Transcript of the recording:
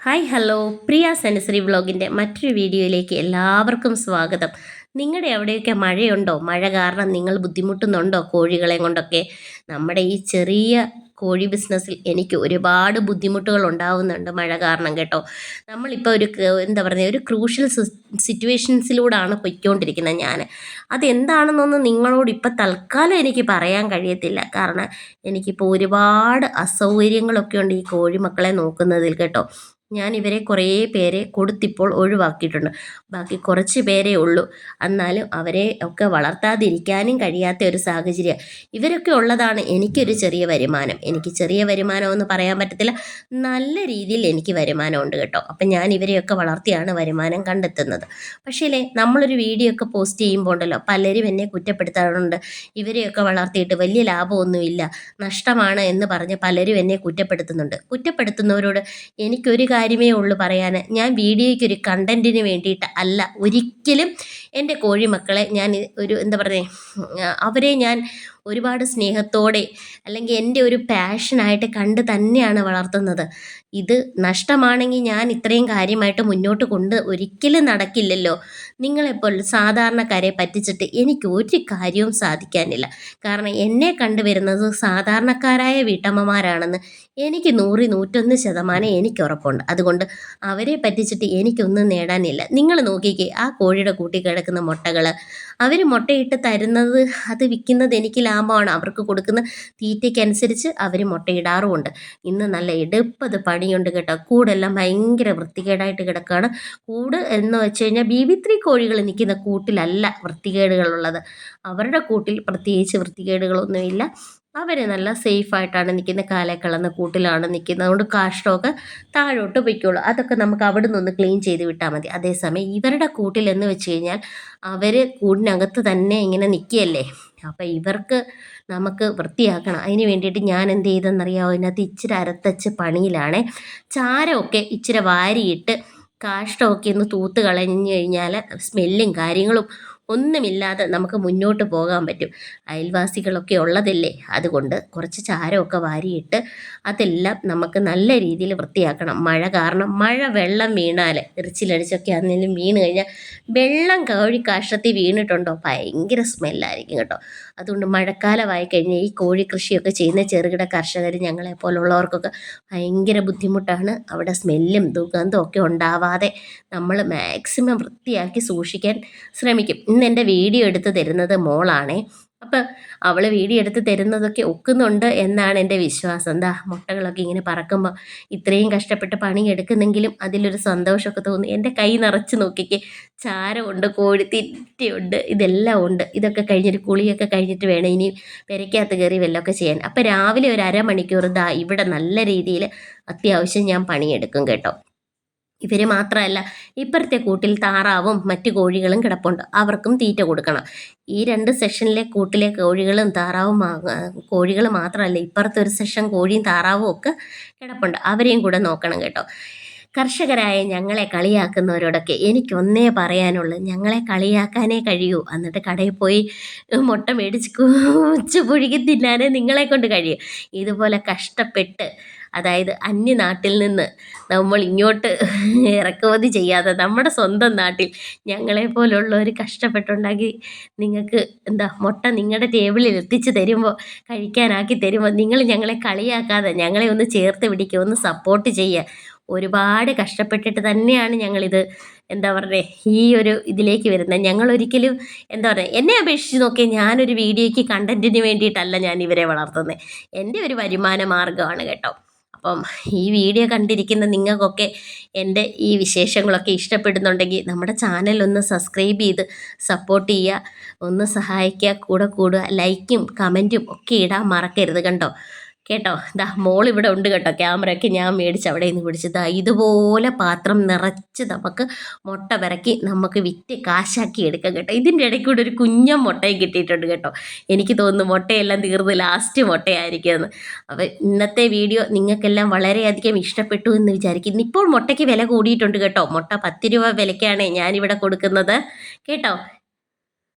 Hi hello പ്രിയ sensory വ്ളോഗിൻ്റെ മറ്റൊരു വീഡിയോയിലേക്ക് എല്ലാവർക്കും സ്വാഗതം. നിങ്ങളുടെ അവിടെയൊക്കെ മഴയുണ്ടോ? മഴ കാരണം നിങ്ങൾ ബുദ്ധിമുട്ടുന്നുണ്ടോ കോഴികളെ കൊണ്ടൊക്കെ? നമ്മുടെ ഈ ചെറിയ കോഴി ബിസിനസ്സിൽ എനിക്ക് ഒരുപാട് ബുദ്ധിമുട്ടുകൾ ഉണ്ടാവുന്നുണ്ട് മഴ കാരണം കേട്ടോ. നമ്മളിപ്പോൾ എന്താ പറയുക, ഒരു ക്രൂഷ്യൽ സിറ്റുവേഷൻസിലൂടെയാണ് പൊയ്ക്കൊണ്ടിരിക്കുന്നത് ഞാൻ. അതെന്താണെന്നൊന്നും നിങ്ങളോട് ഇപ്പം തൽക്കാലം എനിക്ക് പറയാൻ കഴിയത്തില്ല. കാരണം എനിക്കിപ്പോൾ ഒരുപാട് അസൗകര്യങ്ങളൊക്കെ ഉണ്ട് ഈ കോഴിമക്കളെ നോക്കുന്നതിൽ കേട്ടോ. ഞാൻ ഇവരെ കുറേ പേരെ കൊടുത്തിപ്പോൾ ഒഴിവാക്കിയിട്ടുണ്ട്. ബാക്കി കുറച്ച് പേരേ ഉള്ളൂ. എന്നാലും അവരെ ഒക്കെ വളർത്താതിരിക്കാനും കഴിയാത്ത ഒരു സാഹചര്യം. ഇവരൊക്കെ ഉള്ളതാണ് എനിക്കൊരു ചെറിയ വരുമാനം. എനിക്ക് ചെറിയ വരുമാനമെന്ന് പറയാൻ പറ്റത്തില്ല, നല്ല രീതിയിൽ എനിക്ക് വരുമാനമുണ്ട് കേട്ടോ. അപ്പം ഞാൻ ഇവരെയൊക്കെ വളർത്തിയാണ് വരുമാനം കണ്ടെത്തുന്നത്. പക്ഷേ നമ്മളൊരു വീഡിയോ ഒക്കെ പോസ്റ്റ് ചെയ്യുമ്പോൾ ഉണ്ടല്ലോ, പലരും എന്നെ കുറ്റപ്പെടുത്താറുണ്ട്. ഇവരെയൊക്കെ വളർത്തിയിട്ട് വലിയ ലാഭമൊന്നുമില്ല, നഷ്ടമാണ് എന്ന് പറഞ്ഞ് പലരും എന്നെ കുറ്റപ്പെടുത്തുന്നുണ്ട്. കുറ്റപ്പെടുത്തുന്നവരോട് എനിക്കൊരു കാര്യമേ ഉള്ളൂ പറയാൻ. ഞാൻ വീഡിയോയ്ക്ക് ഒരു കണ്ടൻറ്റിന് വേണ്ടിയിട്ട് അല്ല ഒരിക്കലും എൻ്റെ കോഴിമക്കളെ ഞാൻ ഒരു എന്താ പറയുക, അവരെ ഞാൻ ഒരുപാട് സ്നേഹത്തോടെ അല്ലെങ്കിൽ എൻ്റെ ഒരു പാഷനായിട്ട് കണ്ട് തന്നെയാണ് വളർത്തുന്നത്. ഇത് നഷ്ടമാണെങ്കിൽ ഞാൻ ഇത്രയും കാര്യമായിട്ട് മുന്നോട്ട് കൊണ്ട് ഒരിക്കലും നടക്കില്ലല്ലോ. നിങ്ങളെപ്പോൾ സാധാരണക്കാരെ പറ്റിച്ചിട്ട് എനിക്ക് ഒരു കാര്യവും സാധിക്കാനില്ല. കാരണം എന്നെ കണ്ടുവരുന്നത് സാധാരണക്കാരായ വീട്ടമ്മമാരാണെന്ന് എനിക്ക് 100-101% എനിക്ക് ഉറപ്പുണ്ട്. അതുകൊണ്ട് അവരെ പറ്റിച്ചിട്ട് എനിക്കൊന്നും നേടാനില്ല. നിങ്ങൾ നോക്കിക്കേ, ആ കോഴിയുടെ കൂട്ടിൽ കിടക്കുന്ന മുട്ടകൾ അവർ മുട്ടയിട്ട് തരുന്നത്, അത് വിൽക്കുന്നത് എനിക്ക് ലാഭമാണ്. അവർക്ക് കൊടുക്കുന്ന തീറ്റയ്ക്കനുസരിച്ച് അവർ മുട്ടയിടാറുമുണ്ട്. ഇന്ന് നല്ല എടുപ്പത് പണിയുണ്ട് കേട്ടോ. കൂടെല്ലാം ഭയങ്കര വൃത്തികേടായിട്ട് കിടക്കുകയാണ്. കൂട് എന്ന് വെച്ച് കഴിഞ്ഞാൽ BB3 കോഴികൾ നിൽക്കുന്ന കൂട്ടിലല്ല വൃത്തികേടുകളുള്ളത്. അവരുടെ കൂട്ടിൽ പ്രത്യേകിച്ച് വൃത്തികേടുകളൊന്നുമില്ല. അവർ നല്ല സേഫായിട്ടാണ് നിൽക്കുന്നത്, കാലേ കളന്ന കൂട്ടിലാണ് നിൽക്കുന്നത്. അതുകൊണ്ട് കാഷ്ടമൊക്കെ താഴോട്ട് പൊയ്ക്കോളൂ. അതൊക്കെ നമുക്ക് അവിടെ നിന്ന് ക്ലീൻ ചെയ്ത് വിട്ടാൽ മതി. അതേസമയം ഇവരുടെ കൂട്ടിലെന്ന് വെച്ച് കഴിഞ്ഞാൽ അവർ കൂടിനകത്ത് തന്നെ ഇങ്ങനെ നിൽക്കുകയല്ലേ. അപ്പം ഇവർക്ക് നമുക്ക് വൃത്തിയാക്കണം. അതിന് വേണ്ടിയിട്ട് ഞാൻ എന്ത് ചെയ്തെന്നറിയാമോ, ഇതിനകത്ത് ഇച്ചിരി അരത്തച്ച് പണിയിലാണ്. ചാരമൊക്കെ ഇച്ചിരി വാരിയിട്ട് കാഷ്ടമൊക്കെ ഒന്ന് തൂത്ത് കളഞ്ഞു കഴിഞ്ഞാൽ സ്മെല്ലും കാര്യങ്ങളും ഒന്നുമില്ലാതെ നമുക്ക് മുന്നോട്ട് പോകാൻ പറ്റും. അയൽവാസികളൊക്കെ ഉള്ളതല്ലേ, അതുകൊണ്ട് കുറച്ച് ചാരമൊക്കെ വാരിയിട്ട് അതെല്ലാം നമുക്ക് നല്ല രീതിയിൽ വൃത്തിയാക്കണം. മഴ കാരണം വെള്ളം വീണാൽ, എറിച്ചിലടിച്ചൊക്കെ ആണെങ്കിലും വീണ് കഴിഞ്ഞാൽ വെള്ളം കോഴി കാഷ്ടത്തിൽ വീണിട്ടുണ്ടോ ഭയങ്കര സ്മെല്ലായിരിക്കും കേട്ടോ. അതുകൊണ്ട് മഴക്കാലമായി കഴിഞ്ഞാൽ ഈ കോഴി കൃഷിയൊക്കെ ചെയ്യുന്ന ചെറുകിട കർഷകർ ഞങ്ങളെപ്പോലുള്ളവർക്കൊക്കെ ഭയങ്കര ബുദ്ധിമുട്ടാണ്. അവിടെ സ്മെല്ലും ദുർഗന്ധവും ഒക്കെ ഉണ്ടാവാതെ നമ്മൾ മാക്സിമം വൃത്തിയാക്കി സൂക്ഷിക്കാൻ ശ്രമിക്കും. ഇന്ന് എൻ്റെ വീഡിയോ എടുത്ത് തരുന്നത് മോളാണേ. അപ്പം അവൾ വീഡിയോ എടുത്ത് തരുന്നതൊക്കെ ഒക്കുന്നുണ്ട് എന്നാണ് എൻ്റെ വിശ്വാസം. എന്താ, മുട്ടകളൊക്കെ ഇങ്ങനെ പറക്കുമ്പോൾ ഇത്രയും കഷ്ടപ്പെട്ട് പണി എടുക്കുന്നെങ്കിലും അതിലൊരു സന്തോഷമൊക്കെ തോന്നി. എൻ്റെ കൈ നിറച്ച് നോക്കിക്ക്, ചാരമുണ്ട്, കോഴിത്തീറ്റയുണ്ട്, ഇതെല്ലാം ഉണ്ട്. ഇതൊക്കെ കഴിഞ്ഞിട്ട് കുളിയൊക്കെ കഴിഞ്ഞിട്ട് വേണം ഇനി പെരയ്ക്കകത്ത് കയറി വല്ലതൊക്കെ ചെയ്യാൻ. അപ്പം രാവിലെ ഒരു അരമണിക്കൂർ ഇവിടെ നല്ല രീതിയിൽ അത്യാവശ്യം ഞാൻ പണിയെടുക്കും കേട്ടോ. ഇവർ മാത്രമല്ല, ഇപ്പുറത്തെ കൂട്ടിൽ താറാവും മറ്റു കോഴികളും കിടപ്പുണ്ട്. അവർക്കും തീറ്റ കൊടുക്കണം. ഈ 2 സെഷനിലെ കൂട്ടിലെ കോഴികളും താറാവും കോഴികൾ മാത്രമല്ല, ഇപ്പുറത്തെ ഒരു സെഷൻ കോഴിയും താറാവും ഒക്കെ കിടപ്പുണ്ട്. അവരെയും കൂടെ നോക്കണം കേട്ടോ. കർഷകരായ ഞങ്ങളെ കളിയാക്കുന്നവരോടൊക്കെ എനിക്കൊന്നേ പറയാനുള്ളൂ, ഞങ്ങളെ കളിയാക്കാനേ കഴിയൂ. എന്നിട്ട് കടയിൽ പോയി മുട്ട മേടിച്ച് കൂച്ച് പുഴുകി തിന്നാനേ നിങ്ങളെ കൊണ്ട് കഴിയും. ഇതുപോലെ കഷ്ടപ്പെട്ട്, അതായത് അന്യനാട്ടിൽ നിന്ന് നമ്മൾ ഇങ്ങോട്ട് ഇറക്കുമതി ചെയ്യാതെ നമ്മുടെ സ്വന്തം നാട്ടിൽ ഞങ്ങളെപ്പോലുള്ളവർ കഷ്ടപ്പെട്ടുണ്ടാക്കി നിങ്ങൾക്ക് എന്താ മുട്ട നിങ്ങളുടെ ടേബിളിൽ എത്തിച്ച് തരുമ്പോൾ, കഴിക്കാനാക്കി തരുമ്പോൾ നിങ്ങൾ ഞങ്ങളെ കളിയാക്കാതെ ഞങ്ങളെ ഒന്ന് ചേർത്ത് പിടിക്കുക, ഒന്ന് സപ്പോർട്ട് ചെയ്യുക. ഒരുപാട് കഷ്ടപ്പെട്ടിട്ട് തന്നെയാണ് ഞങ്ങളിത് എന്താ പറയുക ഈ ഒരു ഇതിലേക്ക് വരുന്നത്. ഞങ്ങളൊരിക്കലും എന്താ പറയുക, എന്നെ അപേക്ഷിച്ച് നോക്കി ഞാനൊരു വീഡിയോയ്ക്ക് കണ്ടൻറ്റിന് വേണ്ടിയിട്ടല്ല ഞാൻ ഇവരെ വളർത്തുന്നത്. എൻ്റെ ഒരു വരുമാന മാർഗ്ഗമാണ് കേട്ടോ. അപ്പം ഈ വീഡിയോ കണ്ടിരിക്കുന്ന നിങ്ങൾക്കൊക്കെ എൻ്റെ ഈ വിശേഷങ്ങളൊക്കെ ഇഷ്ടപ്പെടുന്നുണ്ടെങ്കിൽ നമ്മുടെ ചാനലൊന്ന് സബ്സ്ക്രൈബ് ചെയ്ത് സപ്പോർട്ട് ചെയ്യുക, ഒന്ന് സഹായിക്കുക, കൂടെ കൂടുക, ലൈക്കും കമൻറ്റും ഒക്കെ ഇടാൻ മറക്കരുത് കേട്ടോ. ദാ മോളിവിടെ ഉണ്ട് കേട്ടോ. ക്യാമറയൊക്കെ ഞാൻ മേടിച്ച് അവിടെ നിന്ന് പിടിച്ചതാ. ഇതുപോലെ പാത്രം നിറച്ച് നമുക്ക് മുട്ട പിറക്കി നമുക്ക് വിറ്റ് കാശാക്കി എടുക്കാം കേട്ടോ. ഇതിൻ്റെ ഇടയ്ക്ക് കൂടെ ഒരു കുഞ്ഞൻ മുട്ടയും കിട്ടിയിട്ടുണ്ട് കേട്ടോ. എനിക്ക് തോന്നുന്നു മുട്ടയെല്ലാം തീർന്ന് ലാസ്റ്റ് മുട്ടയായിരിക്കുമെന്ന്. അപ്പോൾ ഇന്നത്തെ വീഡിയോ നിങ്ങൾക്കെല്ലാം വളരെയധികം ഇഷ്ടപ്പെട്ടു എന്ന് വിചാരിക്കുന്നു. ഇപ്പോൾ മുട്ടയ്ക്ക് വില കൂടിയിട്ടുണ്ട് കേട്ടോ. മുട്ട 10 രൂപ വിലയ്ക്കാണ് ഞാനിവിടെ കൊടുക്കുന്നത് കേട്ടോ.